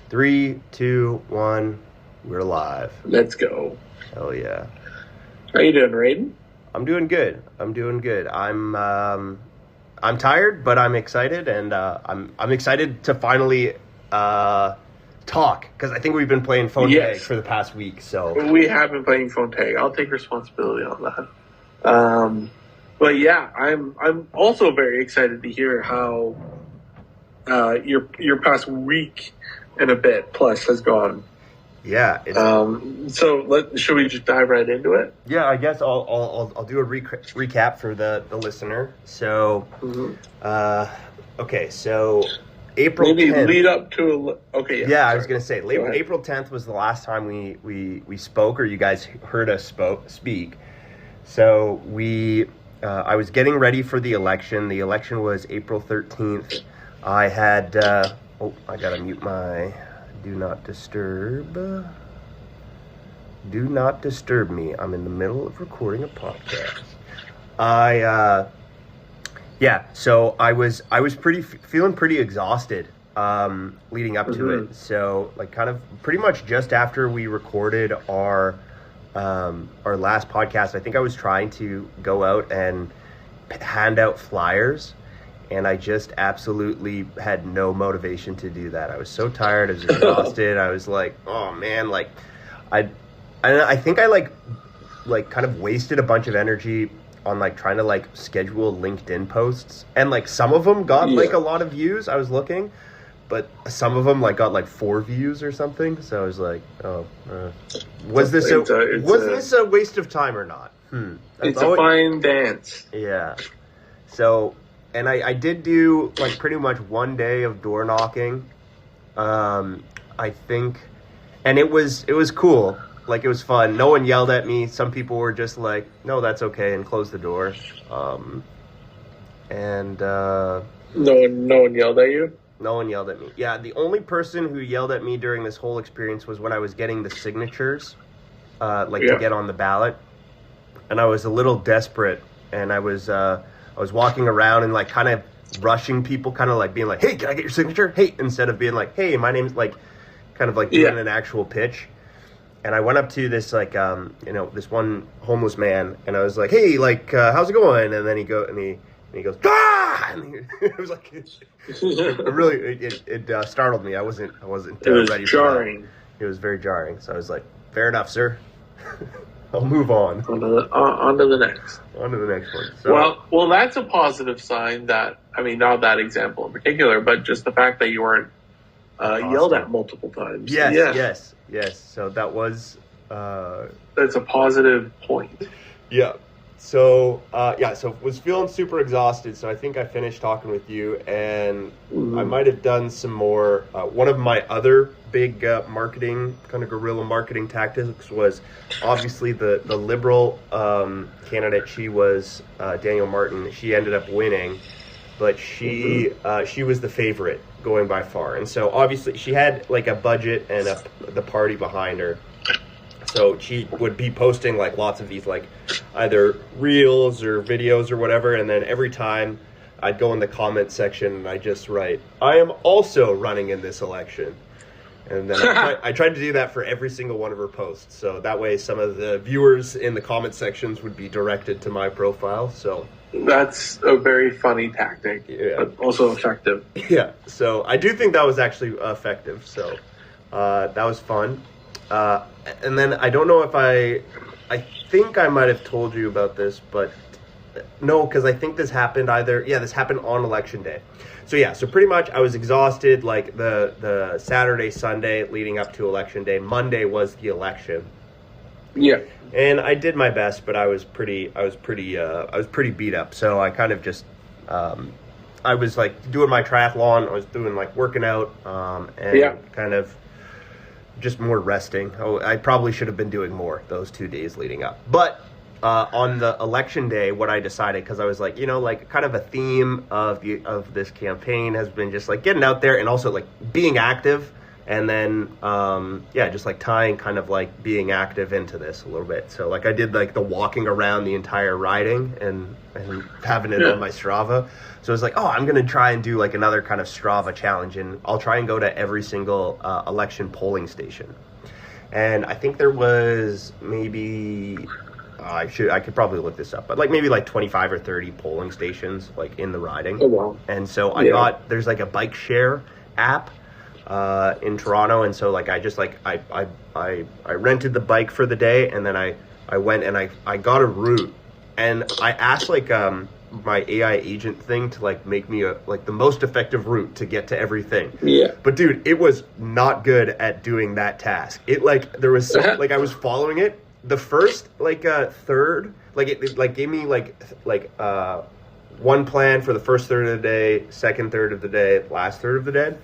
3, 2, 1. We're live. Let's go. Hell yeah. How you doing, Raiden? I'm doing good. I'm tired, but I'm excited, and I'm excited to finally talk, because I think we've been playing phone tag for the past week. So we have been playing phone tag. I'll take responsibility on that. But yeah, I'm also very excited to hear how your past week and a bit plus has gone. Yeah. Should we just dive right into it? Yeah, I guess I'll do a recap for the listener. So, okay, so April 10th. Lead up to I was gonna say April 10th was the last time we spoke, or you guys heard us speak. So I was getting ready for the election. The election was April 13th. I had I gotta mute my do not disturb. Do not disturb me. I'm in the middle of recording a podcast. So I was feeling pretty exhausted leading up to it. So kind of pretty much just after we recorded our last podcast, I think I was trying to go out and hand out flyers, and I just absolutely had no motivation to do that. I was so tired. I was exhausted. I was like, oh man, I think I kind of wasted a bunch of energy on trying to schedule LinkedIn posts, and some of them got a lot of views. I was looking, but some of them got 4 views or something. So I was like, was this a waste of time or not? It's a fine dance. Yeah. So, and I did do pretty much one day of door knocking, I think, and it was cool. It was fun. No one yelled at me. Some people were just like, no, that's okay, and closed the door. No one yelled at you? No one yelled at me. Yeah, the only person who yelled at me during this whole experience was when I was getting the signatures, to get on the ballot. And I was a little desperate, and I was walking around and kind of rushing people, kind of being like, hey, can I get your signature? Hey, instead of being like, hey, my name's doing an actual pitch. And I went up to this this one homeless man, and I was like, "Hey, how's it going?" And then he goes, "Ah!" And it was it startled me. I wasn't ready jarring. for that. It was very jarring. So I was like, "Fair enough, sir. I'll move on." On to the next. On to the next one. So, well, that's a positive sign. Not that example in particular, but just the fact that you weren't yelled at multiple times. Yes. So that was... that's a positive point. Yeah. So, was feeling super exhausted, so I think I finished talking with you, and I might have done some more. One of my other big marketing, kind of guerrilla marketing tactics was obviously the Liberal candidate. She was Daniel Martin. She ended up winning, but she was the favorite going by far, and so obviously she had a budget and the party behind her, so she would be posting lots of these either reels or videos or whatever, and then every time I'd go in the comment section and I just write, I am also running in this election, and then I tried to do that for every single one of her posts, so that way some of the viewers in the comment sections would be directed to my profile. So that's a very funny tactic, but also effective. Yeah, so I do think that was actually effective. So that was fun. And then I don't know if I think I might have told you about this, but no, because I think this happened this happened on election day. So pretty much I was exhausted the Saturday, Sunday leading up to election day. Monday was the election. Yeah. And I did my best, but I was pretty beat up. So I kind of just, I was doing my triathlon. I was doing working out, and kind of just more resting. I probably should have been doing more those 2 days leading up. But on the election day, what I decided, because I was kind of a theme of this campaign has been just getting out there and also being active. And then, just like tying kind of like being active into this a little bit. So like I did like the walking around the entire riding and having it on my Strava. So I was like, oh, I'm going to try and do like another kind of Strava challenge, and I'll try and go to every single election polling station. And I think there was maybe, I could probably look this up, but like maybe like 25 or 30 polling stations like in the riding. Oh, wow. And so there's like a bike share app in Toronto, and so like I just like I rented the bike for the day, and then I went and I got a route, and I asked like my AI agent thing to like make me like the most effective route to get to everything. Yeah. But dude, it was not good at doing that task. It like there was like I was following it. The first like third, like it like gave me like one plan for the first third of the day, second third of the day, last third of the day.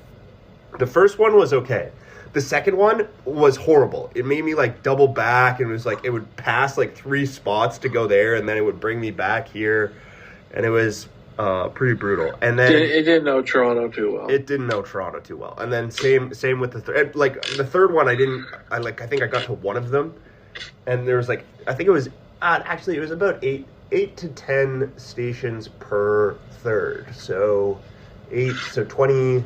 The first one was okay. The second one was horrible. It made me like double back, and it was like it would pass like 3 spots to go there, and then it would bring me back here, and it was pretty brutal. And then it didn't know Toronto too well. It didn't know Toronto too well. And then same with the third. Like the third one, I think I got to one of them, and there was like I think it was actually it was about 8 to 10 stations per third. So 20.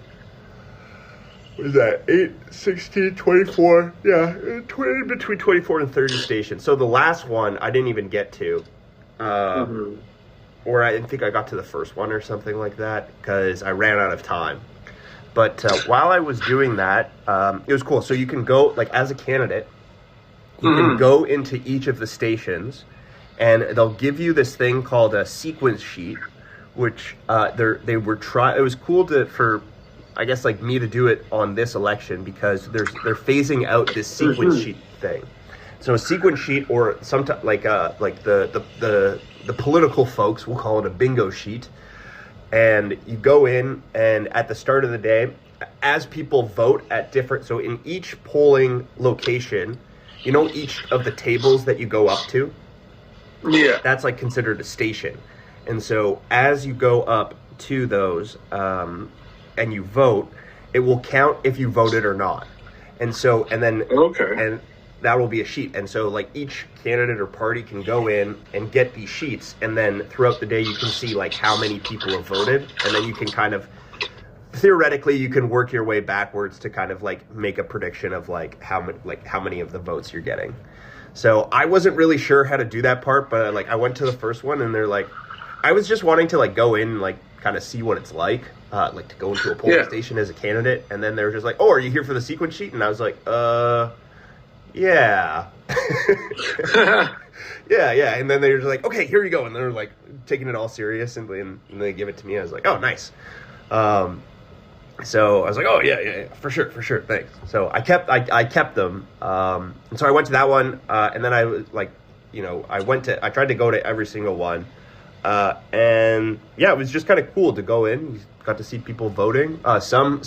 What is that? 8, 16, 24. Yeah, between 24 and 30 stations. So the last one I didn't even get to. Or I think I got to the first one or something like that because I ran out of time. But while I was doing that, it was cool. So you can go, like as a candidate, you can go into each of the stations, and they'll give you this thing called a sequence sheet, which it was cool for I guess like me to do it on this election because they're phasing out this sequence sheet thing. So a sequence sheet, or sometimes like the political folks will call it a bingo sheet, and you go in, and at the start of the day, as people vote at different, so in each polling location, you know, each of the tables that you go up to, that's like considered a station. And so as you go up to those and you vote, it will count if you voted or not. And so, and that will be a sheet. And so like each candidate or party can go in and get these sheets, and then throughout the day you can see like how many people have voted, and then you can kind of theoretically you can work your way backwards to kind of like make a prediction of like how many of the votes you're getting. So I wasn't really sure how to do that part, but like I went to the first one, and they're like, I was just wanting to like go in, like kind of see what it's like to go into a polling station as a candidate. And then they were just like, oh, are you here for the sequence sheet? And I was like, yeah. yeah. And then they were just like, okay, here you go. And they're like taking it all serious, and they give it to me. I was like, oh, nice. So I was like, oh yeah, for sure, thanks. So I kept them. And so I went to that one, and then I was like, you know, I tried to go to every single one. And yeah, it was just kind of cool to go in. You got to see people voting. Some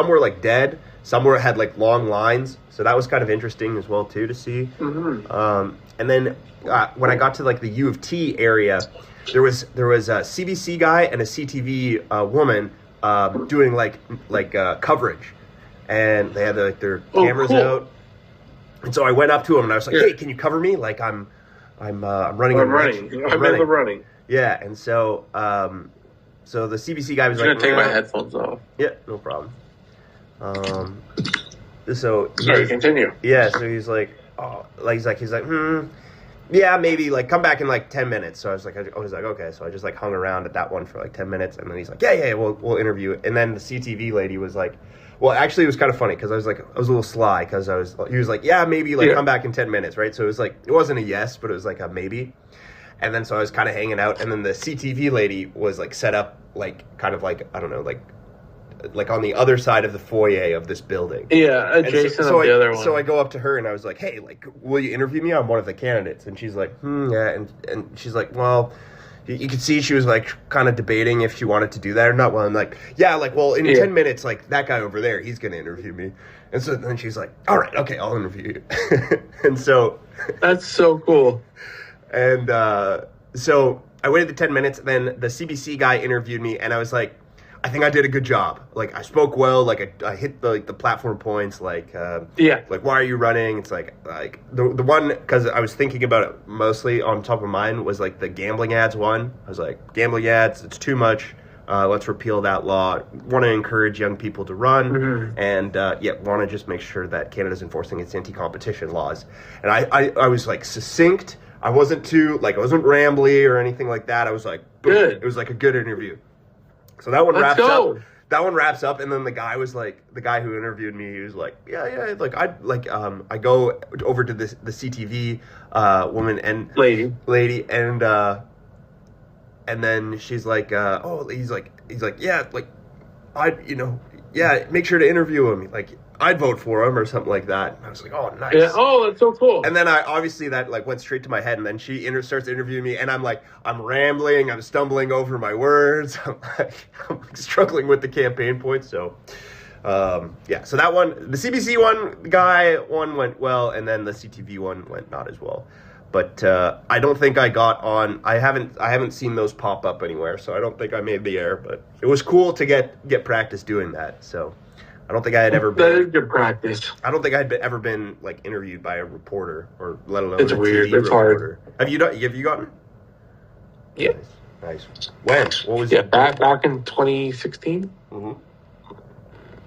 were like dead. Some had like long lines. So that was kind of interesting as well too to see. And then when I got to like the U of T area, there was a CBC guy and a CTV woman doing like coverage, and they had like their cameras out. And so I went up to him and I was like, hey, can you cover me? Like I'm running. I'm running. Yeah, and so so the CBC guy was I'm like, gonna take my headphones off. Yeah, no problem. So sorry, continue. Yeah, so he's like, yeah, maybe like come back in like 10 minutes. So I was like, okay. So I just like hung around at that one for like 10 minutes, and then he's like, yeah, we'll interview. And then the CTV lady was like, well, actually, it was kind of funny because I was a little sly because he was like, yeah, maybe come back in 10 minutes, right? So it was like, it wasn't a yes, but it was like a maybe. And then so I was kind of hanging out, and then the CTV lady was like set up like kind of like, I don't know, like on the other side of the foyer of this building. Yeah, adjacent to the other one. So I go up to her and I was like, hey, like, will you interview me? I'm one of the candidates. And she's like, yeah. And she's like, well, you could see she was like kind of debating if she wanted to do that or not. Well, I'm like, yeah, like, well, in 10 minutes, like that guy over there, he's going to interview me. And so then she's like, all right, okay, I'll interview you. And so. That's so cool. And so I waited the 10 minutes. Then the CBC guy interviewed me, and I was like, I think I did a good job. Like, I spoke well. Like, I hit the platform points. Like, like, why are you running? It's like the one, because I was thinking about it mostly on top of mine was like the gambling ads one. I was like, gambling ads, it's too much. Let's repeal that law. Want to encourage young people to run, and want to just make sure that Canada's enforcing its anti-competition laws. And I was like succinct. I wasn't rambly or anything like that. I was like, boom. Good. It was like a good interview. So that one wraps up. That one wraps up, and then the guy who interviewed me, he was like, like I go over to the CTV woman and lady, and then she's like, he's like, yeah, like, make sure to interview him. Like, I'd vote for him or something like that. And I was like, oh, nice. Yeah. Oh, that's so cool. And then that like went straight to my head, and then she starts interviewing me, and I'm like, I'm rambling, I'm stumbling over my words, I'm struggling with the campaign points. So, so that one, the CBC one went well, and then the CTV one went not as well. But I don't think I got on. I haven't seen those pop up anywhere, so I don't think I made the air. But it was cool to get practice doing that. So I don't think I had ever been. That is good practice. I don't think I'd ever been like interviewed by a reporter, or let alone it's a weird. TV it's reporter. hard. Have you gotten? Yeah. Nice. When? What was it? Back in 2016. Mm-hmm.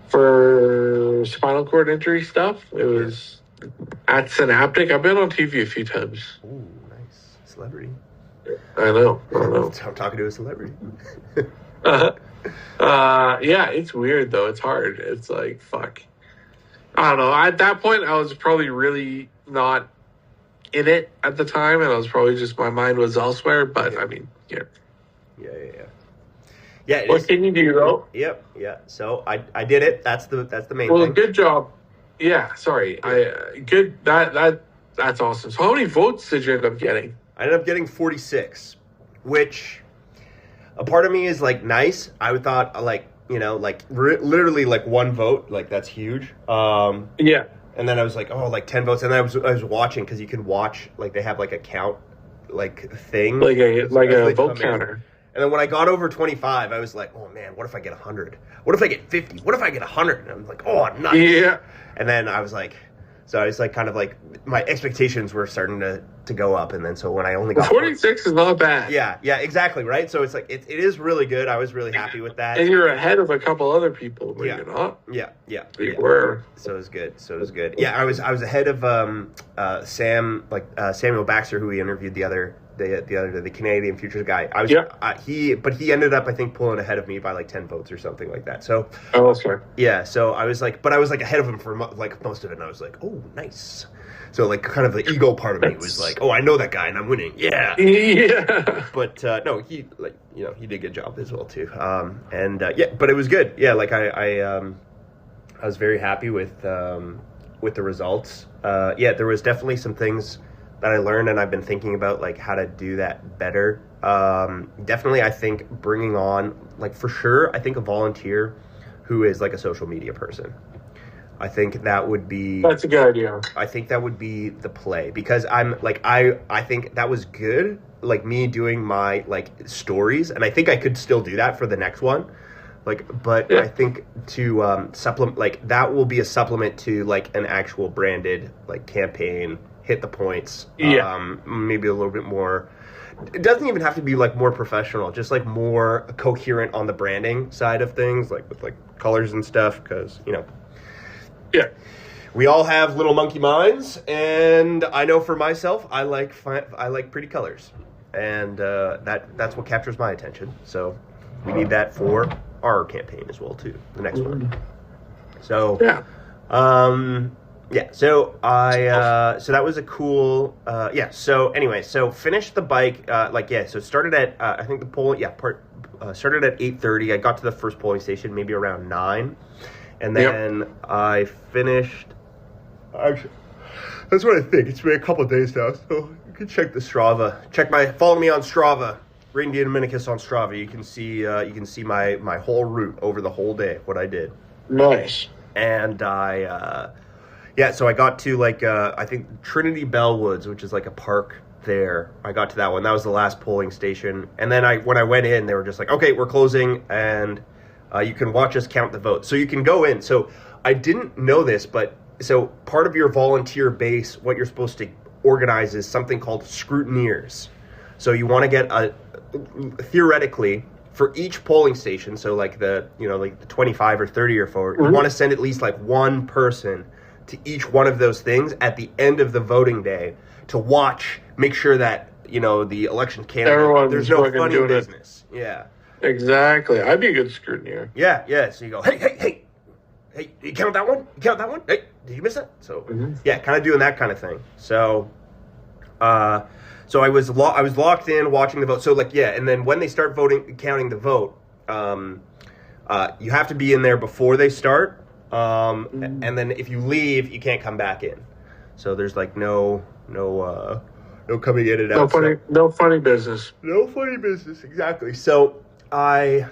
For spinal cord injury stuff, it was at Synaptic. I've been on TV a few times. Ooh, nice. Celebrity. I know. I'm talking to a celebrity. It's weird though. It's hard. It's like, fuck. I don't know. At that point, I was probably really not in it at the time, and I was probably just, my mind was elsewhere. But I mean, yeah. Yeah. What can you do, though? Yep. Yeah. So I did it. That's the main thing. Well, good job. Yeah. Sorry. Good. That's awesome. So how many votes did you end up getting? I ended up getting 46, which a part of me is like nice. I thought literally like one vote, like that's huge. Yeah. And then I was like, oh, like 10 votes. And then I was watching, because you can watch, like they have like a count, like thing. Like a vote counter. And then when I got over 25, I was like, oh man, what if I get 100? What if I get 50? What if I get 100? And I'm like, oh, nice. Yeah. And then I was like, kind of like, my expectations were starting to go up. And then so when I only got 46 is not bad. Yeah, exactly, right? So it's like, it is really good. I was really happy with that. And you're ahead of a couple other people, but you're not. Yeah. You were. So it was good. Yeah, I was ahead of Samuel Baxter, who we interviewed the other the Canadian Futures guy. He ended up, I think, pulling ahead of me by like 10 votes or something like that. So that's right. Yeah, so I was like ahead of him for like most of it, and I was like, oh, nice. So like kind of the ego part of me was like, oh, I know that guy and I'm winning. Yeah. But no, he he did a good job as well too. But it was good. Yeah, like I was very happy with the results. There was definitely some things that I learned, and I've been thinking about like how to do that better. Definitely, I think bringing on, like, for sure, I think a volunteer who is like a social media person. I think that would be... That's a good idea. I think that would be the play, because I'm like, I think that was good, like me doing my like stories, and I think I could still do that for the next one. I think to supplement, like, that will be a supplement to like an actual branded like campaign, hit the points. Maybe a little bit more. It doesn't even have to be like more professional, just like more coherent on the branding side of things, like with like colors and stuff, because we all have little monkey minds, and I know for myself, I like pretty colors, and that's what captures my attention. So we need that for our campaign as well too, the next one. So so that was a cool so anyway, so finished the bike, so started at I think the poll started at 8:30. I got to the first polling station maybe around 9, and then I finished. Actually, that's what I think. It's been a couple of days now, so you can check the Strava. Follow me on Strava, Raiden Dominicus on Strava. You can see my whole route over the whole day, what I did. Nice. And so I got to I think Trinity Bellwoods, which is like a park there. I got to that one. That was the last polling station. And then when I went in, they were just like, okay, we're closing. And you can watch us count the votes. So you can go in. So I didn't know this, but so part of your volunteer base, what you're supposed to organize is something called scrutineers. So you want to get theoretically, for each polling station, so like the 25 or 30 or 40, you want to send at least like one person to each one of those things at the end of the voting day to watch, make sure that, the election candidate, there's no funny business. Yeah. Exactly. I'd be a good scrutineer. Yeah. So you go, hey, you count that one? You count that one? Hey, did you miss that? So, yeah, kind of doing that kind of thing. So, so I was locked in watching the vote. So, and then when they start counting the vote, you have to be in there before they start. And then if you leave, you can't come back in. So there's no coming in and out. No funny business. No funny business, exactly. So I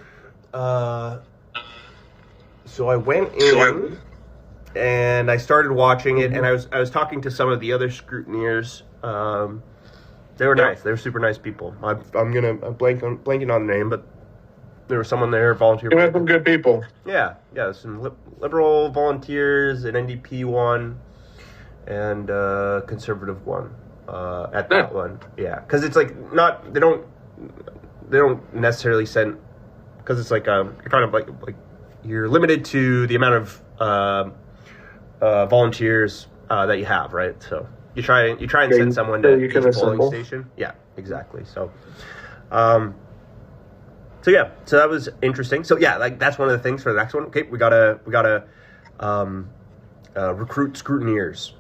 went in and I started watching it, and I was talking to some of the other scrutineers. They were nice. They were super nice people. I'm blanking on the name, but there was someone there, volunteer. You had some good people. Yeah, some liberal volunteers, an NDP one, and conservative one. At that one, yeah, because it's like they don't necessarily send, because it's like you're kind of like you're limited to the amount of volunteers that you have, right? So you try and send someone to each polling station. Yeah, exactly. So, so that was interesting. So yeah, that's one of the things for the next one. Okay, we gotta recruit scrutineers.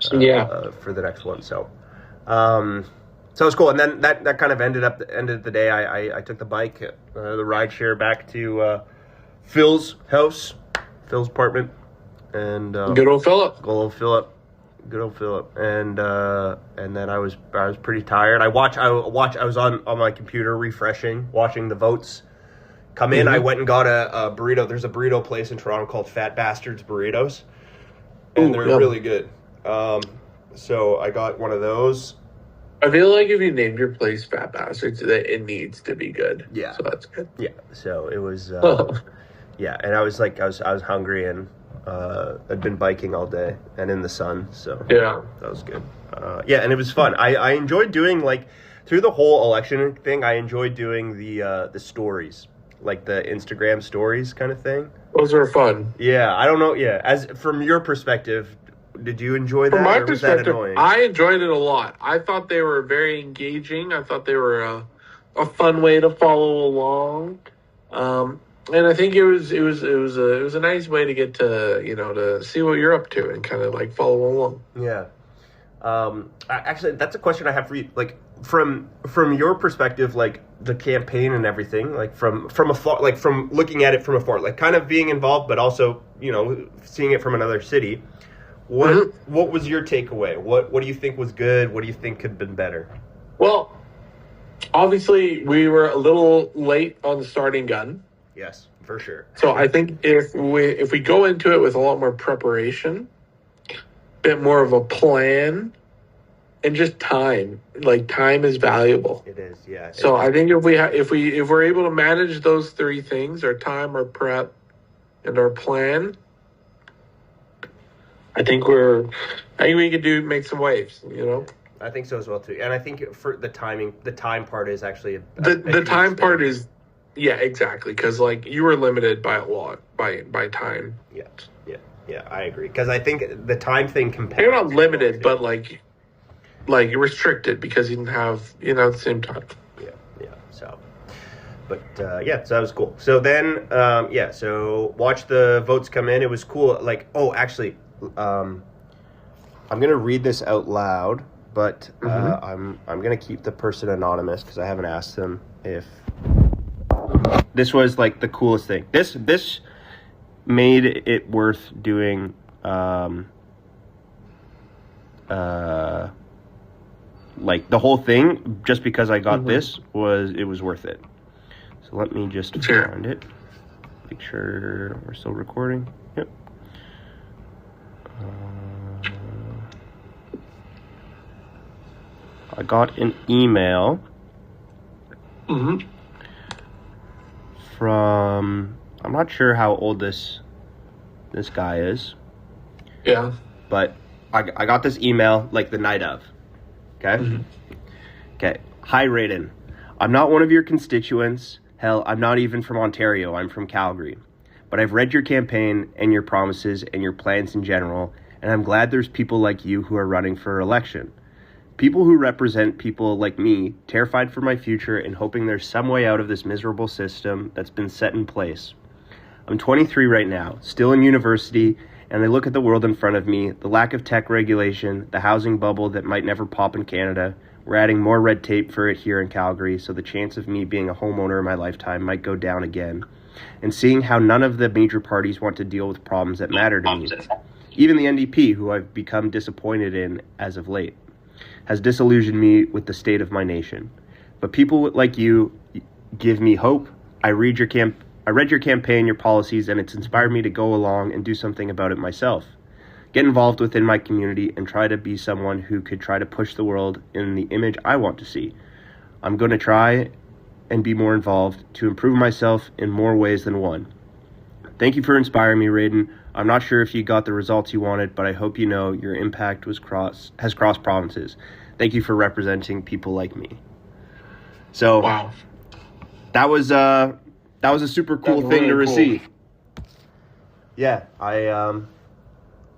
For the next one. So it was cool. And then that kind of ended the day. I took the bike, the ride share back to Phil's house, Phil's apartment, and good old Philip. And then I was pretty tired. I was on my computer refreshing, watching the votes come in. I went and got a burrito. There's a burrito place in Toronto called Fat Bastards Burritos, and they're really good. So I got one of those. I feel like if you named your place Fat Bastards, that it needs to be good. Yeah. So that's good. Yeah. So it was, yeah. And I was hungry, and I'd been biking all day and in the sun. So yeah, that was good. And it was fun. I enjoyed doing through the whole election thing. I enjoyed doing the stories, like the Instagram stories kind of thing. Those were fun. Yeah. I don't know. Yeah. As from your perspective, did you enjoy that? From my or was that perspective, annoying? I enjoyed it a lot. I thought they were very engaging. I thought they were a fun way to follow along, and I think it was a nice way to get to see what you're up to and kind of follow along. Yeah. Actually, that's a question I have for you. From your perspective, the campaign and everything, from afar, from looking at it from afar, kind of being involved, but also seeing it from another city. What was your takeaway? What do you think was good? What do you think could have been better? Well, obviously we were a little late on the starting gun. Yes, for sure. So I think if we go into it with a lot more preparation, a bit more of a plan, and just time, time is valuable. It is, yeah. So I think if we're able to manage those three things, our time, our prep, and our plan, I think we could make some waves, I think so as well too, and I think for the time part is actually the time part is, yeah, exactly, because you were limited by a lot by time. Yeah, I agree, because I think the time thing you're not limited, but you're restricted because you didn't have the same time. Yeah. So, but so that was cool. So then so watch the votes come in. It was cool. Actually. I'm gonna read this out loud, but I'm gonna keep the person anonymous because I haven't asked them if this was the coolest thing. This made it worth doing. The whole thing, just because I got this was worth it. So let me just find it. Make sure we're still recording. Yep. I got an email from I'm not sure how old this guy is. Yeah. But I got this email like the night of. Okay? Mm-hmm. Okay. Hi, Raiden. I'm not one of your constituents. Hell, I'm not even from Ontario. I'm from Calgary. But I've read your campaign and your promises and your plans in general, and I'm glad there's people like you who are running for election. People who represent people like me, terrified for my future and hoping there's some way out of this miserable system that's been set in place. I'm 23 right now, still in university, and I look at the world in front of me, the lack of tech regulation, the housing bubble that might never pop in Canada. We're adding more red tape for it here in Calgary, so the chance of me being a homeowner in my lifetime might go down again. And seeing how none of the major parties want to deal with problems that matter to me. Even the NDP, who I've become disappointed in as of late, has disillusioned me with the state of my nation. But people like you give me hope. I read your campaign, your policies, and it's inspired me to go along and do something about it myself. Get involved within my community and try to be someone who could try to push the world in the image I want to see. I'm going to try and be more involved to improve myself in more ways than one. Thank you for inspiring me, Raiden. I'm not sure if you got the results you wanted, but I hope you know your impact has crossed provinces. Thank you for representing people like me. So, wow, that was a super cool thing really to cool. receive. Yeah, that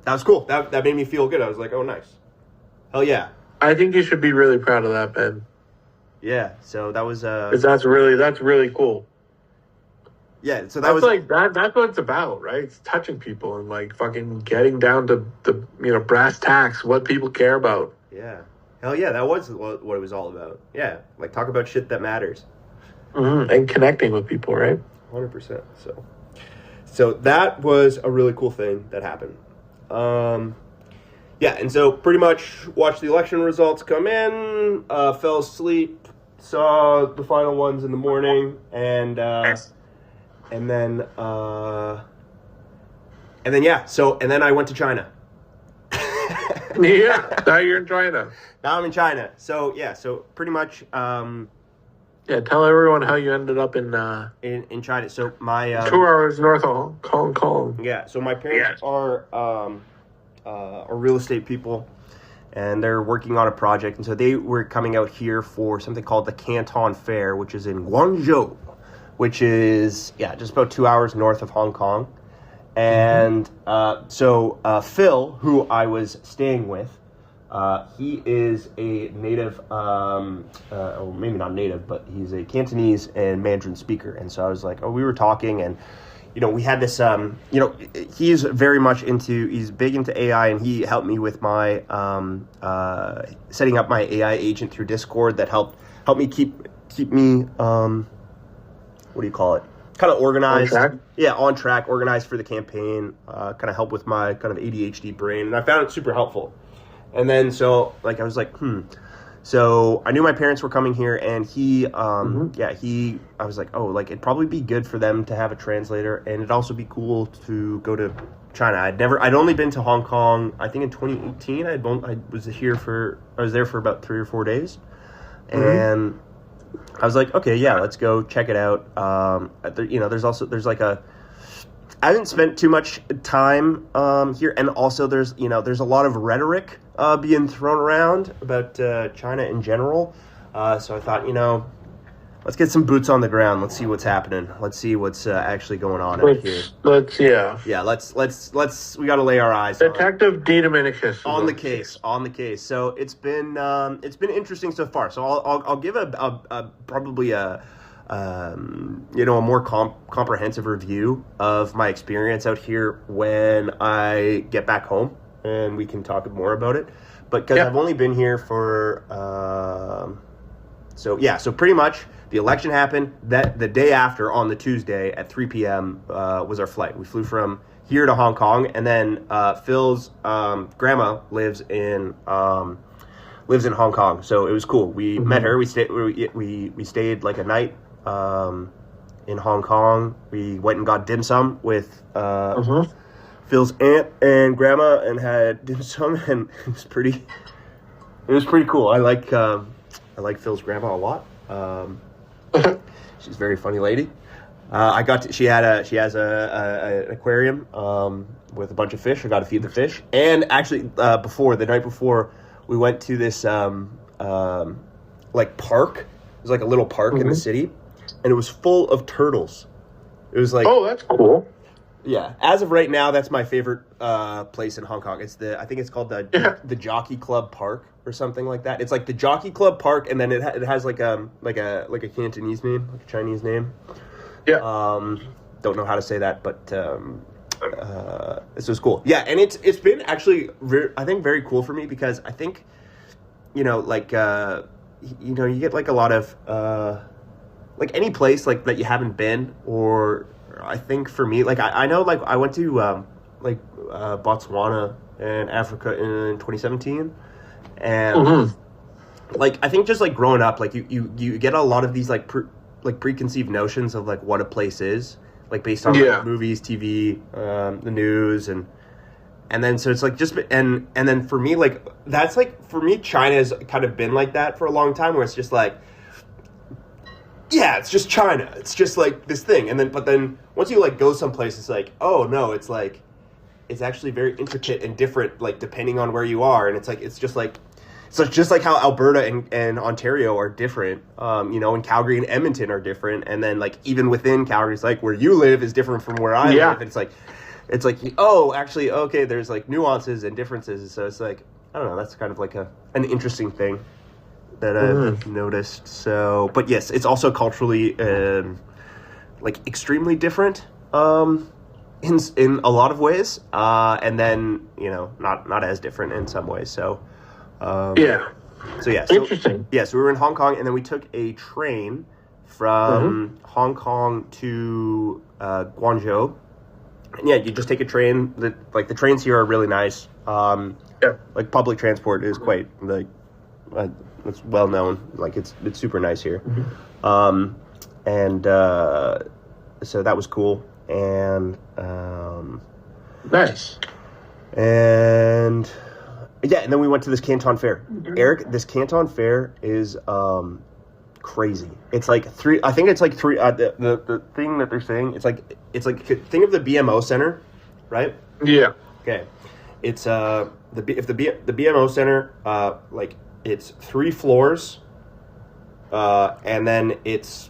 was cool. That made me feel good. I was like, oh, nice. Hell yeah. I think you should be really proud of that, Ben. Yeah. So that was because that's really cool. Yeah, so that's what it's about, right? It's touching people and like fucking getting down to the brass tacks, what people care about. Yeah. Hell yeah, that was what it was all about. Yeah, like talk about shit that matters. Mm-hmm. And connecting with people, right? 100%. So that was a really cool thing that happened. Yeah, and so pretty much watched the election results come in, fell asleep, saw the final ones in the morning, and then I went to China. Yeah, now you're in China. Now I'm in China. So pretty much. Yeah, tell everyone how you ended up in China. So my 2 hours north of Hong Kong. Yeah, so my parents are real estate people, and they're working on a project, and so they were coming out here for something called the Canton Fair, which is in Guangzhou, which is just about 2 hours north of Hong Kong. And so Phil, who I was staying with, he is a native, or maybe not native, but he's a Cantonese and Mandarin speaker. And so I was like, we were talking, and we had this, he's very much he's big into AI, and he helped me with my setting up my AI agent through Discord that helped me keep me, what do you call it? Kind of organized. On track? Yeah, on track, organized for the campaign, kind of help with my kind of ADHD brain. And I found it super helpful. And then, so, I was like, So I knew my parents were coming here, and I was like, it'd probably be good for them to have a translator, and it'd also be cool to go to China. I'd only been to Hong Kong, I think in 2018. I was there for about 3 or 4 days. And I was like, okay, yeah, let's go check it out. I haven't spent too much time here, and also there's a lot of rhetoric being thrown around about China in general. So I thought, let's get some boots on the ground. Let's see what's happening. Let's see what's actually going on out here. Let's we got to lay our eyes Detective D. Dominicus on the case. So it's been interesting so far. So I'll give probably a more comprehensive review of my experience out here when I get back home, and we can talk more about it. But because I've only been here for so pretty much the election happened that the day after, on the Tuesday at 3 p.m. Was our flight. We flew from here to Hong Kong, and then Phil's grandma lives in Hong Kong, so it was cool. We met her. We stayed like a night in Hong Kong. We went and got dim sum with Phil's aunt and grandma, and had dim sum, and it was pretty cool. I like Phil's grandma a lot. She's a very funny lady. She has an aquarium with a bunch of fish. I got to feed the fish, and actually, the night before, we went to this like park. It was like a little park in the city, and it was full of turtles. It was like, oh, that's cool. Yeah, as of right now, that's my favorite place in Hong Kong. I think it's called the Jockey Club Park or something like that. It's like the Jockey Club Park, and then it has like a Cantonese name, like a Chinese name. Yeah. Don't know how to say that, but this was cool. Yeah, and it's been actually I think very cool for me because I think you get like a lot of like any place like that you haven't been, or I think for me, like I know like I went to Botswana and Africa in 2017, and like I think just like growing up, like you get a lot of these like preconceived notions of like what a place is, like based on like, movies, TV, the news, and then so it's like just and then for me, like that's like for me China has kind of been like that for a long time, where it's just like, yeah, it's just China, it's just like this thing, and then but then once you like go someplace, it's like, oh no, it's like it's actually very intricate and different, like depending on where you are, and it's just like how Alberta and Ontario are different, and Calgary and Edmonton are different, and then like even within Calgary, it's like where you live is different from where I live. And it's like oh, actually, okay, there's like nuances and differences, so it's like I don't know, that's kind of like an interesting thing that I've noticed. So, but yes, it's also culturally like extremely different in a lot of ways, and then not as different in some ways. So. Interesting. Yeah, so we were in Hong Kong, and then we took a train from Hong Kong to Guangzhou. And yeah, you just take a train. The trains here are really nice. Like public transport is quite like it's well known. Like it's super nice here. And so that was cool. And nice. And. Yeah, and then we went to this Canton Fair. Erik, this Canton Fair is crazy. It's like three. I think it's like three. The thing that they're saying, it's like think of the BMO Center, right? Yeah. Okay. It's the BMO Center, like it's 3 floors, and then it's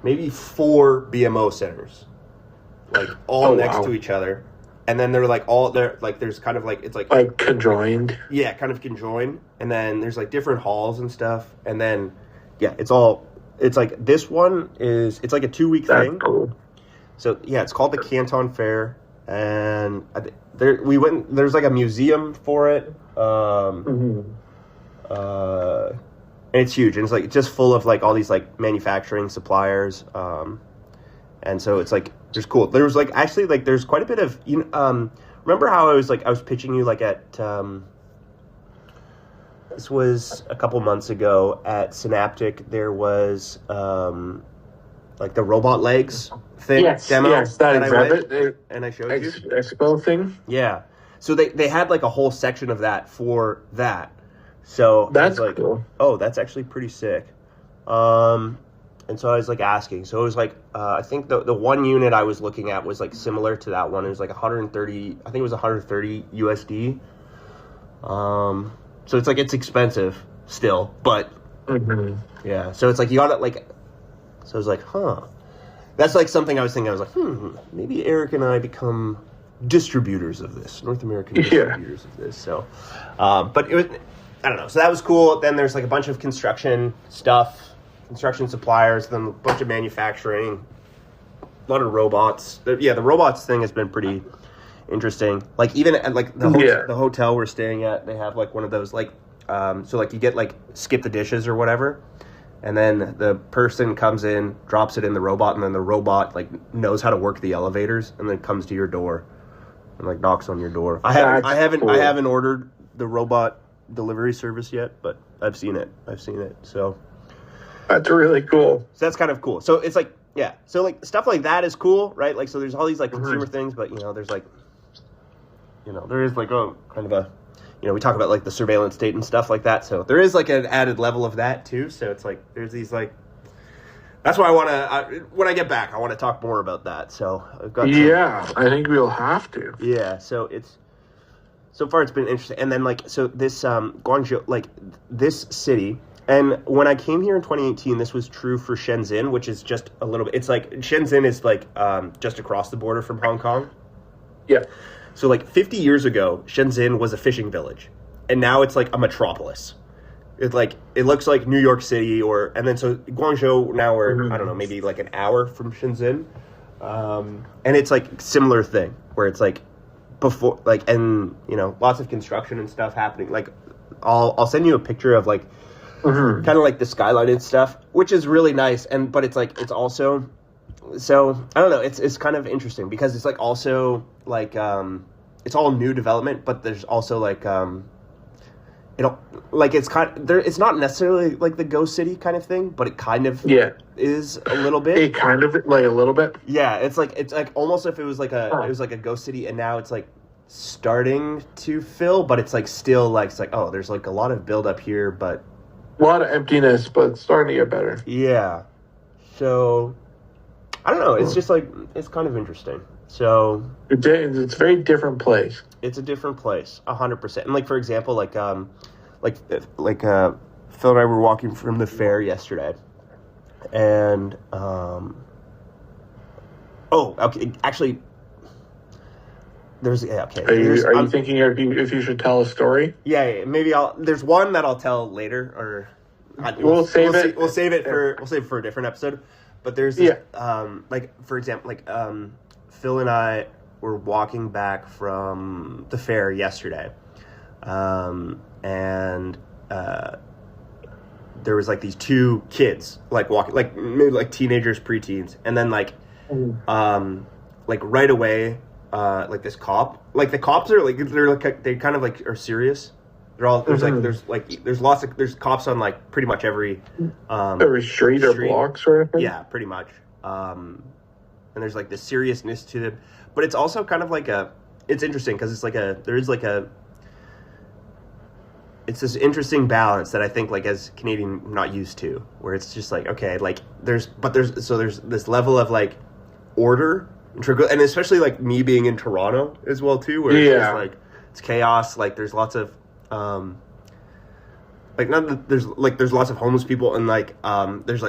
maybe 4 BMO centers, like all next to each other. And then they're like there's kind of like it's like conjoined. Yeah, kind of conjoined. And then there's like different halls and stuff. And then it's like this one it's like a 2-week thing. Cool. So yeah, it's called the Canton Fair, and there's like a museum for it. And it's huge, and it's like just full of like all these like manufacturing suppliers. And so it's like there's cool. There was like actually like there's quite a bit of remember how I was pitching you like at this was a couple months ago at Synaptic. There was like the robot legs thing demo. Yes, that I went and I showed you expo thing. Yeah, so they had like a whole section of that for that. So that's like, cool. Oh, that's actually pretty sick. And so I was like asking. So it was like I think the one unit I was looking at was like similar to that one. It was like 130. I think it was 130 USD. So it's like it's expensive still, but yeah. So it's like you got it like. So I was like, huh. That's like something I was thinking. I was like, maybe Erik and I become distributors of this, North American distributors of this. So, but it was, I don't know. So that was cool. Then there's like a bunch of construction stuff. Construction suppliers, then a bunch of manufacturing, a lot of robots. The robots thing has been pretty interesting. Like even at like the hotel we're staying at, they have like one of those like so like you get like skip the dishes or whatever, and then the person comes in, drops it in the robot, and then the robot like knows how to work the elevators, and then comes to your door and like knocks on your door. I haven't ordered the robot delivery service yet, but I've seen it. So. That's really cool. So that's kind of cool. So it's like, yeah. So like stuff like that is cool, right? Like, so there's all these like consumer things, but there's like, there is like kind of a, we talk about like the surveillance state and stuff like that. So there is like an added level of that too. So it's like, there's these like, That's why when I get back, I want to talk more about that. So I've got I think we'll have to. Yeah, so so far it's been interesting. And then so this Guangzhou, this city, and when I came here in 2018, this was true for Shenzhen, which is just a little bit. It's like Shenzhen is just across the border from Hong Kong. Yeah. So 50 years ago, Shenzhen was a fishing village, and now it's like a metropolis. It looks like New York City, and then so Guangzhou now we're I don't know, maybe an hour from Shenzhen, and it's similar thing where it's before and lots of construction and stuff happening. I'll send you a picture of kind of the skyline and stuff, which is really nice, but it's it's also, so I don't know, it's kind of interesting because it's also it's all new development, but there's also it's kind of, it's not necessarily the Ghost City kind of thing, but it kind of is a little bit. It kind of a little bit. Yeah, it's almost if it was it was a Ghost City, and now it's starting to fill, but it's still oh, there's a lot of build up here, but a lot of emptiness, but it's starting to get better. Yeah. So I don't know. It's just it's kind of interesting. So it's a very different place. It's a different place, 100%. And for example, Phil and I were walking from the fair yesterday, and actually, there's okay. Are you thinking if you should tell a story? Yeah, maybe there's one that I'll tell later, or we'll save it. We'll save it for a different episode. But there's this, for example, Phil and I were walking back from the fair yesterday, and there was these two kids walking, maybe teenagers, preteens, and then right away, this cop, the cops are they kind of are serious. They're all there's cops on pretty much every street or block sort of thing. Yeah, pretty much. And there's this seriousness to them, but it's also kind of it's interesting because it's it's this interesting balance that I think as Canadian I'm not used to, where it's just okay, there's this level of order and especially me being in Toronto as well too, where it's just it's chaos, there's lots of not that there's lots of homeless people, and there's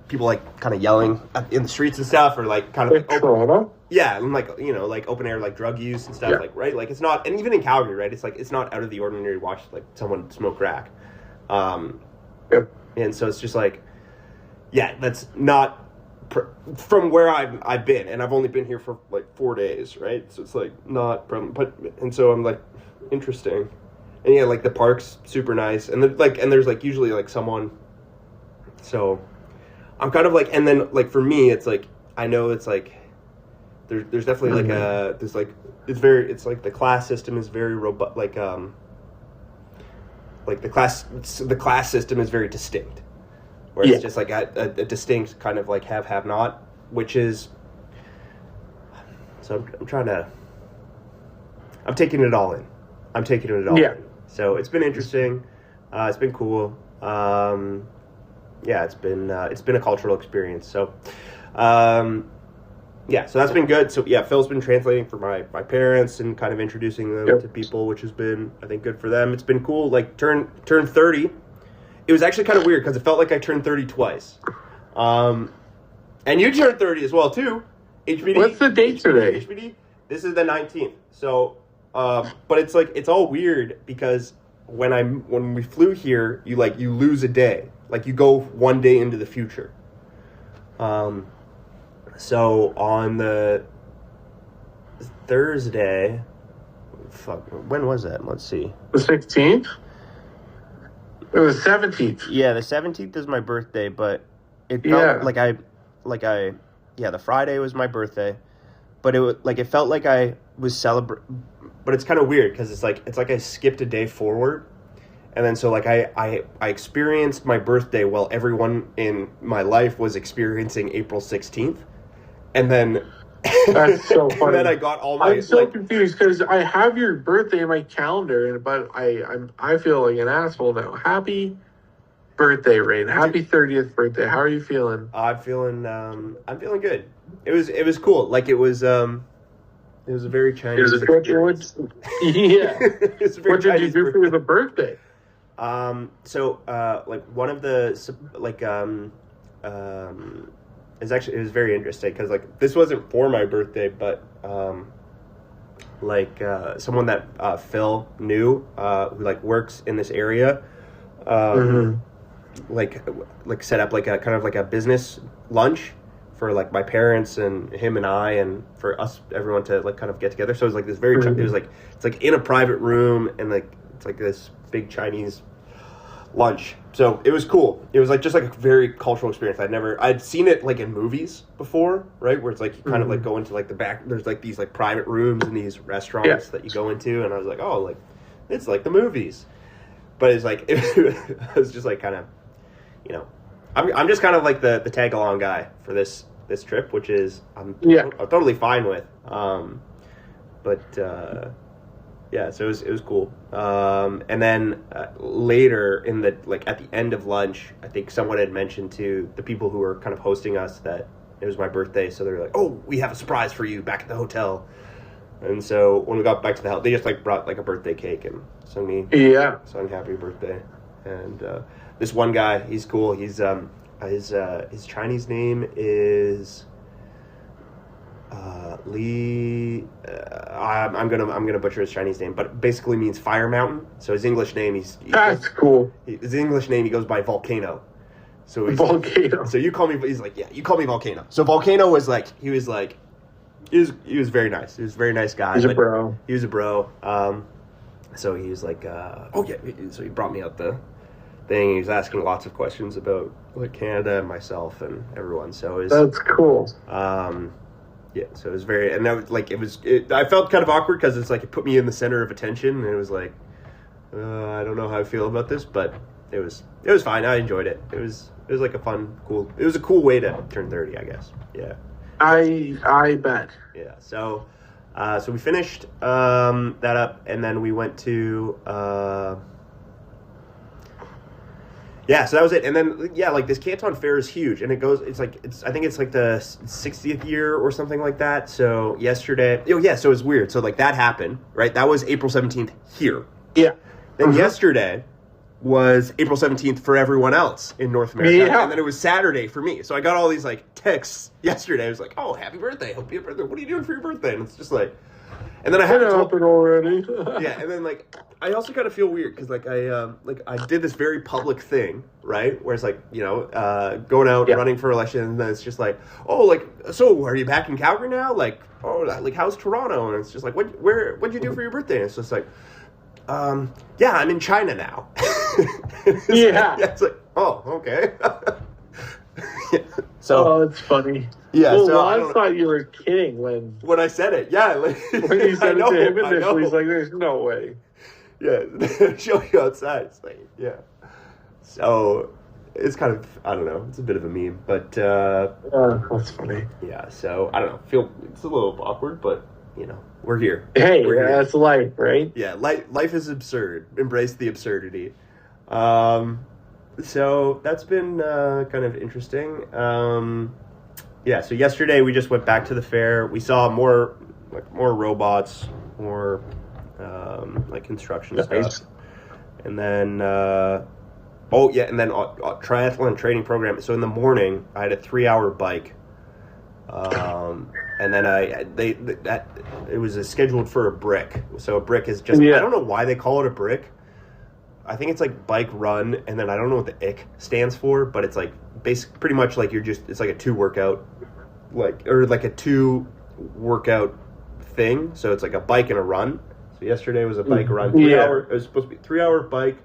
people kind of yelling in the streets and stuff, or kind of Toronto. Yeah, and open air drug use and stuff, right? It's not, and even in Calgary, right? It's it's not out of the ordinary to watch someone smoke crack. And so it's just that's not from where I've been, and I've only been here for 4 days, right? So it's not from, but, and so I'm interesting. And yeah, the park's super nice, and and there's usually someone. So I'm kind of and then for me, it's I know it's there's definitely there's the class system is very robust, the class system is very distinct, where it's just a distinct kind of have not, which is, so I'm taking it all in. In. So it's been interesting. It's been cool. It's been a cultural experience. So, so that's been good. So Phil's been translating for my parents and kind of introducing them to people, which has been, I think, good for them. It's been cool. Turn 30. It was actually kind of weird because it felt like I turned 30 twice. And you turned 30 as well too. HBD. What's the date today? HBD. This is the 19th. So. But it's it's all weird because when we flew here, you lose a day, you go one day into the future. So on the Thursday, when was that? Let's see. The 16th? It was 17th. Yeah, the 17th is my birthday, but it felt the Friday was my birthday, but it felt like I was celebrating. But it's kind of weird because it's I skipped a day forward, and then so I experienced my birthday while everyone in my life was experiencing April 16th, and then that's so funny. And then I got all my. I'm so confused because I have your birthday in my calendar, but I feel like an asshole now. Happy birthday, Rain. Happy 30th birthday. How are you feeling? I'm feeling good. It was cool. Like it was a very Chinese experience. Yeah. It was a very What did Chinese you do for the birthday? Like one of the it was very interesting because like this wasn't for my birthday, but someone that Phil knew who like works in this area, like set up like a kind of like a business lunch for like my parents and him and I and for us everyone to like kind of get together. So it was like this very it was like it's like in a private room and like it's like this big Chinese lunch. So it was cool. It was like just like a very cultural experience. I'd seen it like in movies before, right? Where it's like you kind of like go into like the back. There's like these like private rooms in these restaurants that you go into, and I was like, oh, like it's like the movies. But it's like it was just like kind of, you know, I'm just kind of like the tag along guy for this trip, which is I'm totally fine with. Yeah, so it was cool. And then later in the like at the end of lunch, I think someone had mentioned to the people who were kind of hosting us that it was my birthday, so they were like, "Oh, we have a surprise for you back at the hotel." And so when we got back to the hotel, they just like brought like a birthday cake and sung me happy birthday. And this one guy, he's cool. He's his Chinese name is Lee. I'm gonna butcher his Chinese name, but it basically means Fire Mountain. So his English name, that's cool. His English name, he goes by Volcano. So he's Volcano. So you call me. He's like, yeah, you call me Volcano. So Volcano was like, he was very nice. He was a very nice guy. He's a bro. He was a bro. So he was like, oh yeah. So he brought me out the thing. He was asking lots of questions about like Canada and myself and everyone. So that's cool. Yeah, so it was very, and that was like, I felt kind of awkward because it's like, it put me in the center of attention, and it was like, I don't know how I feel about this, but it was fine. I enjoyed it. It was like a fun, cool, it was a cool way to turn 30, I guess. Yeah. I bet. Yeah, so we finished that up, and then we went to, yeah, so that was it. And then, yeah, like this Canton Fair is huge, and I think it's like the 60th year or something like that. So yesterday, so it's weird. So like that happened, right? That was April 17th here. Yeah. Then yesterday was April 17th for everyone else in North America. Yeah. And then it was Saturday for me. So I got all these like texts yesterday. I was like, oh, happy birthday. Hope you have a birthday. What are you doing for your birthday? And it's just like, and then I haven't told it already. Yeah, and then like I also kind of feel weird because like I did this very public thing, right? Where it's like, you know, going out running for election, and then it's just like, oh, like, so are you back in Calgary now? Like, oh, like how's Toronto? And it's just like, what'd you do for your birthday? And it's just like, yeah, I'm in China now. It's like, oh, okay. Yeah. So it's funny. Yeah, well, so I thought you were kidding when I said it. Yeah, like, when you said it to him initially, he's like, "There's no way." Yeah, show you outside. It's like, yeah. So it's kind of, I don't know. It's a bit of a meme, but that's funny. Yeah. So I don't know. It's a little awkward, but you know, we're here. Hey, we're here. That's life, right? Yeah, life is absurd. Embrace the absurdity. So that's been kind of interesting. Yeah, so yesterday we just went back to the fair. We saw more robots, more like construction stuff. And then triathlon training program. So in the morning I had a 3-hour bike. And then it was scheduled for a brick. So a brick is just, I don't know why they call it a brick. I think it's like bike run, and then I don't know what the ick stands for, but it's like pretty much like it's like a 2 workout, like a 2 workout thing. So it's like a bike and a run. So yesterday was a bike run, 3 hour. It was supposed to be 3-hour bike,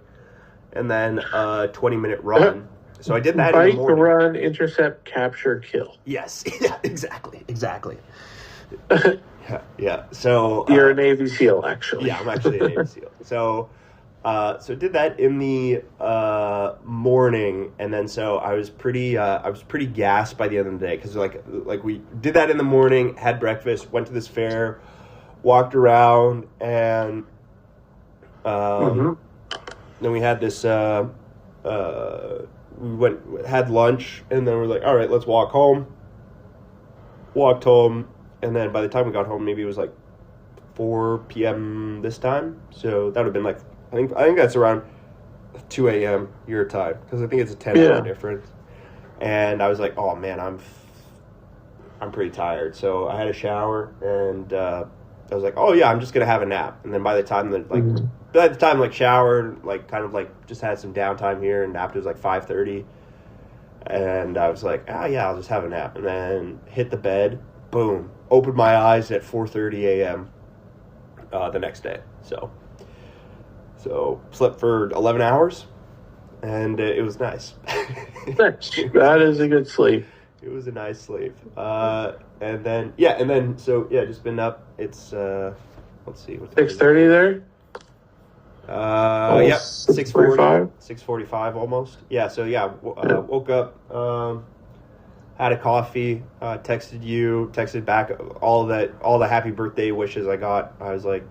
and then a 20-minute run. So I did that in the morning. Bike, run, intercept, capture, kill. Yes. Yeah. Exactly. Yeah. So you're a Navy SEAL, actually. Yeah, I'm actually a Navy SEAL. So did that in the morning, and then so I was pretty gassed by the end of the day because like we did that in the morning, had breakfast, went to this fair, walked around, and then we had this we had lunch, and then we're like, all right, let's walk home. Walked home, and then by the time we got home, maybe it was like 4 p.m. this time. So that would have been like, I think that's around 2 a.m. your time, because I think it's a 10-hour difference. And I was like, oh man, I'm pretty tired. So I had a shower, and I was like, oh yeah, I'm just gonna have a nap. And then by the time showered, like kind of like just had some downtime here and napped, it was like 5:30. And I was like, oh yeah, I'll just have a nap. And then hit the bed, boom, opened my eyes at 4:30 a.m. The next day. So slept for 11 hours, and it was nice. That is a good sleep. It was a nice sleep. And then just been up. It's let's see, 6:30 there. 6:45. 6:45 almost. Yeah. So yeah, woke up, had a coffee, texted back all the happy birthday wishes I got. I was like,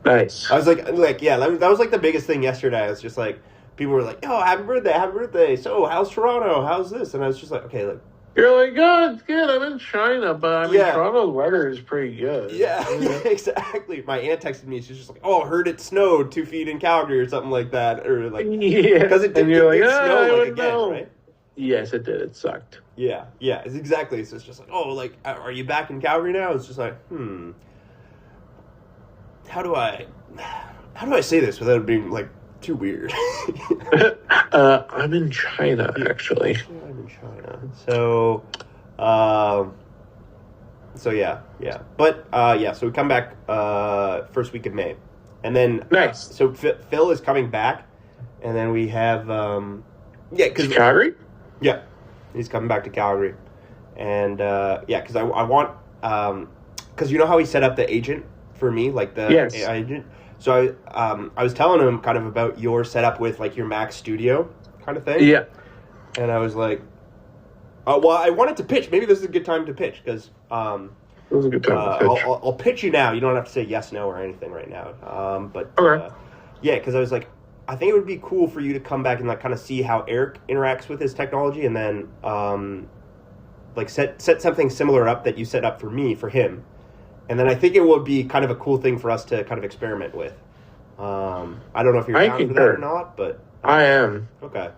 nice. I was like, yeah, that was like the biggest thing yesterday. I was just like, people were like, oh, happy birthday. So how's Toronto? How's this? And I was just like, okay, like. You're like, oh, it's good. I'm in China, but I mean, Toronto's weather is pretty good. Yeah, exactly. My aunt texted me. She's just like, oh, I heard it snowed 2 feet in Calgary or something like that. Or like, because it did snow like again, right? Yes, it did. It sucked. Yeah, it's exactly. So it's just like, oh, like, are you back in Calgary now? It's just like, how do I say this without it being like too weird? I'm in China, actually. I'm in China. So yeah. But so we come back first week of May. And then nice. So Phil is coming back, and then we have cuz Calgary? Yeah. He's coming back to Calgary. And cuz I want cuz you know how he set up the agent for me, like the agent. So I was telling him kind of about your setup with like your Mac Studio kind of thing. Yeah. And I was like, well, I wanted to pitch. Maybe this is a good time to pitch, because it was a good time to pitch. I'll pitch you now. You don't have to say yes, no, or anything right now. Okay. Because I was like, I think it would be cool for you to come back and like kind of see how Erik interacts with his technology, and then like set something similar up that you set up for him. And then I think it would be kind of a cool thing for us to kind of experiment with. I don't know if you're down for that or not, but I am. Okay.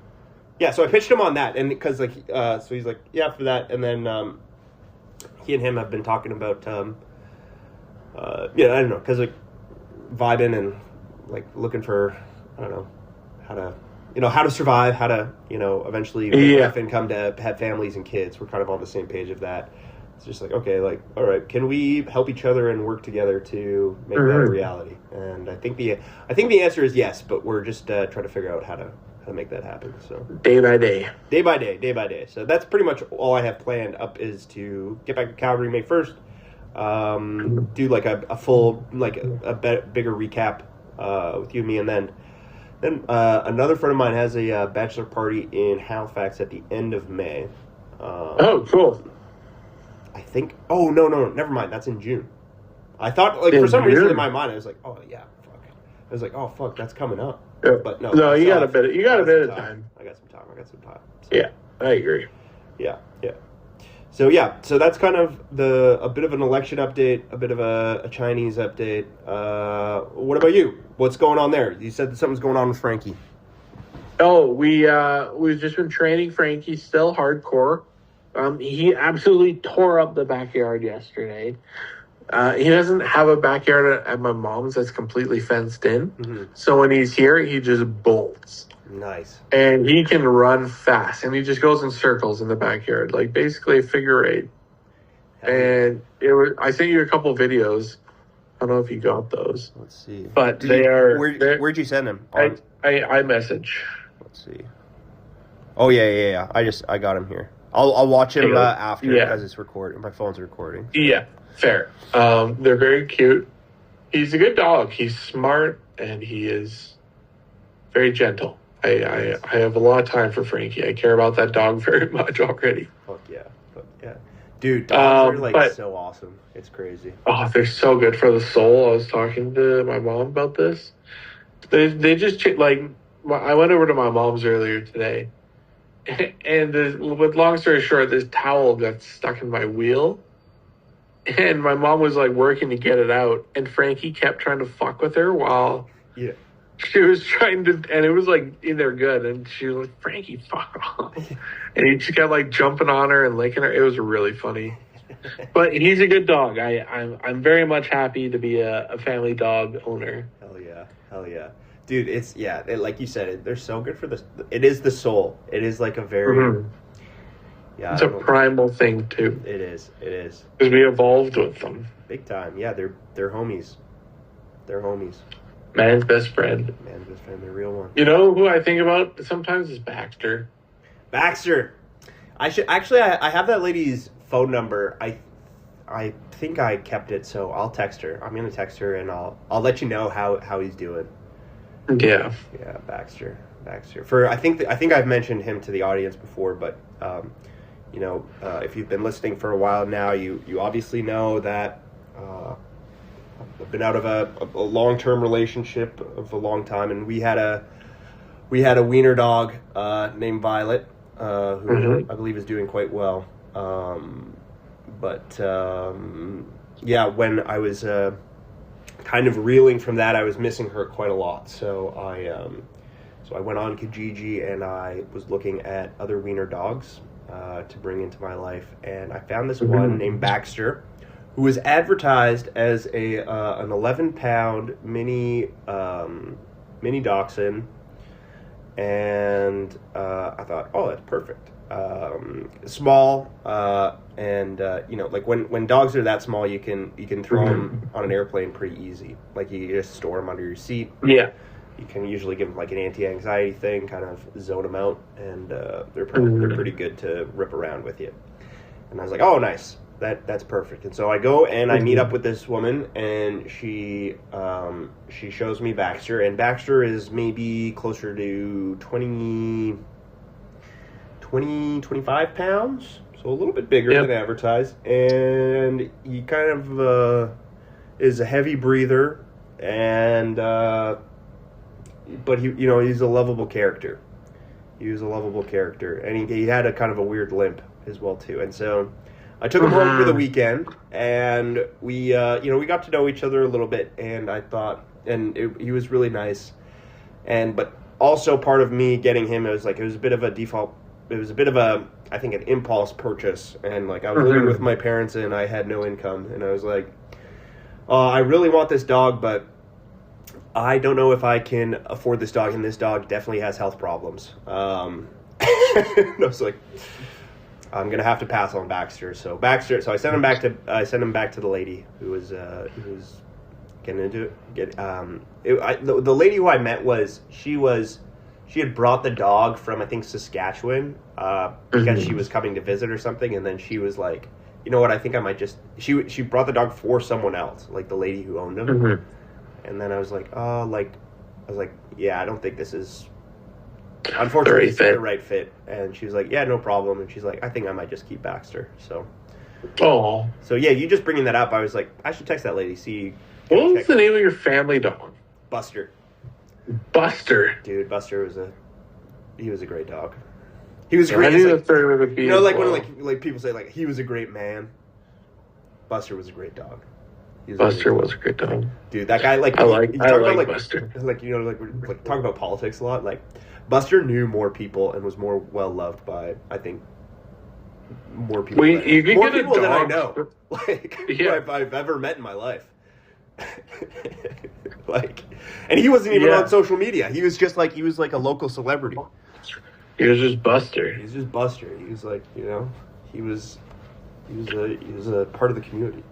Yeah, so I pitched him on that, and because like, so he's like, yeah, for that, and then he and him have been talking about, I don't know, because like vibing and like looking for, I don't know, how to survive, how to, eventually make enough income to have families and kids. We're kind of on the same page of that. It's just like, okay, like, all right, can we help each other and work together to make that a reality? And I think the answer is yes, but we're just trying to figure out how to make that happen. So day by day. So that's pretty much all I have planned up, is to get back to Calgary May 1st, do like a full, like a bigger recap with you and me, and then another friend of mine has a bachelor party in Halifax at the end of May. Oh, cool. I think. Oh no, never mind. That's in June. I thought, like, for some reason in my mind, I was like, oh yeah, fuck. I was like, oh fuck, that's coming up. Yeah. But no, you got a bit of time. I got some time. So. Yeah, I agree. Yeah. So that's kind of a bit of an election update, a bit of a Chinese update. What about you? What's going on there? You said that something's going on with Frankie. Oh, we've just been training Frankie, still hardcore. He absolutely tore up the backyard yesterday. He doesn't have a backyard at my mom's that's completely fenced in. Mm-hmm. So when he's here, he just bolts. Nice. And he can run fast. And he just goes in circles in the backyard, like basically a figure eight. And I sent you a couple videos. I don't know if you got those. Let's see. But where'd you send them? I message. Let's see. Oh, yeah. I got him here. I'll watch him after, because it's recording. My phone's recording. Yeah, fair. They're very cute. He's a good dog. He's smart, and he is very gentle. I have a lot of time for Frankie. I care about that dog very much already. Fuck yeah. Dude, dogs are so awesome. It's crazy. Oh, they're so good for the soul. I was talking to my mom about this. They just like I went over to my mom's earlier today, and with long story short, this towel got stuck in my wheel, and my mom was like working to get it out, and Frankie kept trying to fuck with her while she was trying to, and it was like in there good, and she was like, Frankie, fuck off, and he just kept like jumping on her and licking her. It was really funny. But he's a good dog. I'm very much happy to be a family dog owner. Hell yeah. Dude, it's, like you said, they're so good for this. It is the soul. It is like a very, it's a primal thing, too. It is. Because we evolved with them. Big time. Yeah, they're homies. They're homies. Man's best friend. The real one. You know who I think about sometimes is Baxter. I have that lady's phone number. I think I kept it, so I'll text her. I'm gonna text her, and I'll let you know how he's doing. Yeah, Baxter. I think I've mentioned him to the audience before, but if you've been listening for a while now, you obviously know that I've been out of a long-term relationship of a long time, and we had a wiener dog named Violet, who I believe is doing quite well. When I was kind of reeling from that, I was missing her quite a lot. So I went on Kijiji, and I was looking at other wiener dogs to bring into my life, and I found this one named Baxter, who was advertised as an 11-pound mini dachshund, and I thought, oh, that's perfect. Small, and like when dogs are that small, you can throw them on an airplane pretty easy. Like you just store them under your seat. Yeah. You can usually give them like an anti-anxiety thing, kind of zone them out, and they're pretty good to rip around with you. And I was like, oh, nice. That's perfect. And so I go and I meet up with this woman, and she shows me Baxter, and Baxter is maybe closer to 25 pounds, so a little bit bigger than advertised, and he kind of is a heavy breather, and but he's a lovable character. He was a lovable character, and he had a kind of a weird limp as well too, and so I took him home for the weekend, and we got to know each other a little bit, and I thought, he was really nice, but also part of me getting him, it was a bit of a default. It was a bit of I think, an impulse purchase, and like I was living with my parents, and I had no income, and I was like, I really want this dog, but I don't know if I can afford this dog, and this dog definitely has health problems. And I was like, I'm gonna have to pass on Baxter. So I sent him back to the lady who was getting into it. The lady who I met she had brought the dog from, I think, Saskatchewan, because she was coming to visit or something, and then she was like, you know what, I think I might just... She brought the dog for someone else, like the lady who owned him. And then I was like, yeah, I don't think this is... Unfortunately, it's the right fit. And she was like, yeah, no problem. And she's like, I think I might just keep Baxter. So... Oh. So, yeah, you just bringing that up, I was like, I should text that lady, see... What was the name of your family dog? Buster. Dude, Buster was a great dog. He was great. When people say like he was a great man. Buster was a great dog. Buster was a great dog. Dude, that guy I like Buster. Like talk about politics a lot. Like Buster knew more people and was more well loved by, I think, more people. More people than I know. Who I've ever met in my life. And he wasn't even on social media. He was like a local celebrity. He was just Buster. He was like, he was a part of the community.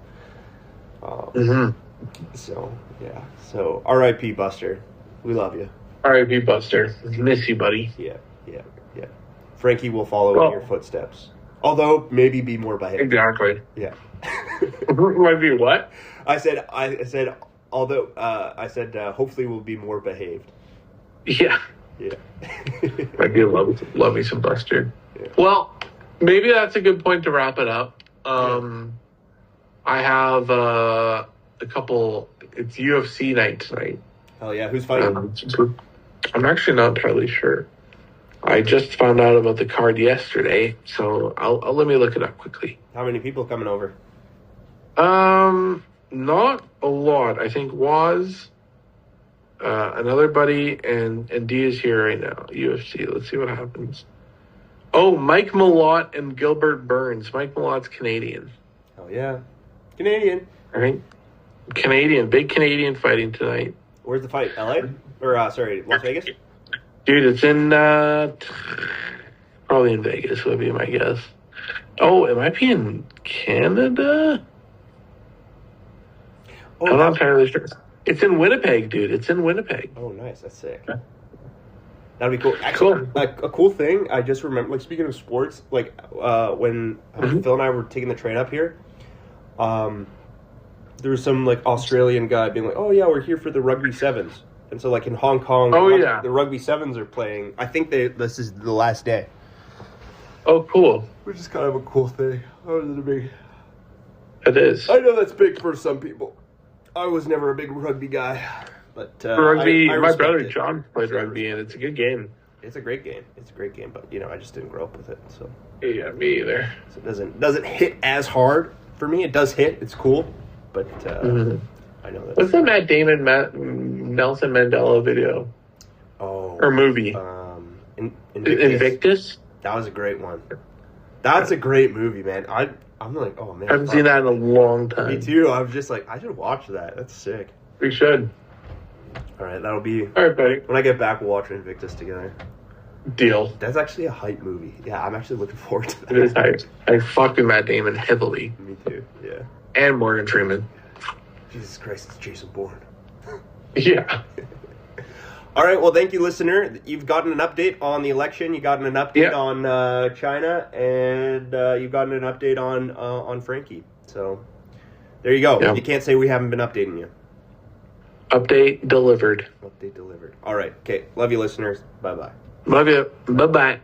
So R.I.P. Buster. We love you. R.I.P. Buster. Miss you, buddy. Yeah. Frankie will follow in your footsteps. Although maybe be more behaved. Exactly. Yeah. Might be what? I said hopefully we'll be more behaved. Yeah. Yeah. Might be love me some Buster. Yeah. Well, maybe that's a good point to wrap it up. I have a couple. It's UFC night tonight. Hell yeah! Who's fighting? I'm actually not entirely sure. I just found out about the card yesterday, so I'll let me look it up quickly. How many people coming over? Not a lot. I think another buddy, and D is here right now. UFC. Let's see what happens. Oh, Mike Malott and Gilbert Burns. Mike Malott's Canadian. Oh yeah, Canadian. All right, Canadian. Big Canadian fighting tonight. Where's the fight? LA or Las Vegas? Dude, it's in probably in Vegas would be my guess. Oh, it might be in Canada. Oh, I'm not entirely sure. It's in Winnipeg, dude. It's in Winnipeg. Oh, nice. That's sick. That'd be cool. Actually, a cool thing I just remember, like speaking of sports, like when Phil and I were taking the train up here, there was some like Australian guy being like, "Oh yeah, we're here for the rugby sevens," and so like in Hong Kong, the rugby sevens are playing. I think this is the last day. Oh, cool. Which is kind of a cool thing. It is. I know that's big for some people. I was never a big rugby guy, but rugby. My brother it. John played rugby, and it's a good game. It's a great game. But I just didn't grow up with it, so yeah, me either. So it doesn't hit as hard for me. It does hit. It's cool, but I know that. What's the Matt Damon, Nelson Mandela video? Oh, or movie? Invictus. That was a great one. That's a great movie, man. I'm like, oh man, I haven't seen that in a long time. Me too. I was just like, I should watch that. That's sick. We should. All right, that'll be. All right, buddy. When I get back, we'll watch Invictus together. Deal. That's actually a hype movie. Yeah, I'm actually looking forward to that. It is hype. I fuck with Matt Damon heavily. Me too. Yeah. And Morgan Freeman. Jesus Christ, it's Jason Bourne. Yeah. All right, well, thank you, listener. You've gotten an update on the election. You've gotten an update on China, and you've gotten an update on Frankie. So there you go. Yeah. You can't say we haven't been updating you. Update delivered. Update delivered. All right. Okay. Love you, listeners. Bye-bye. Love you. Bye-bye.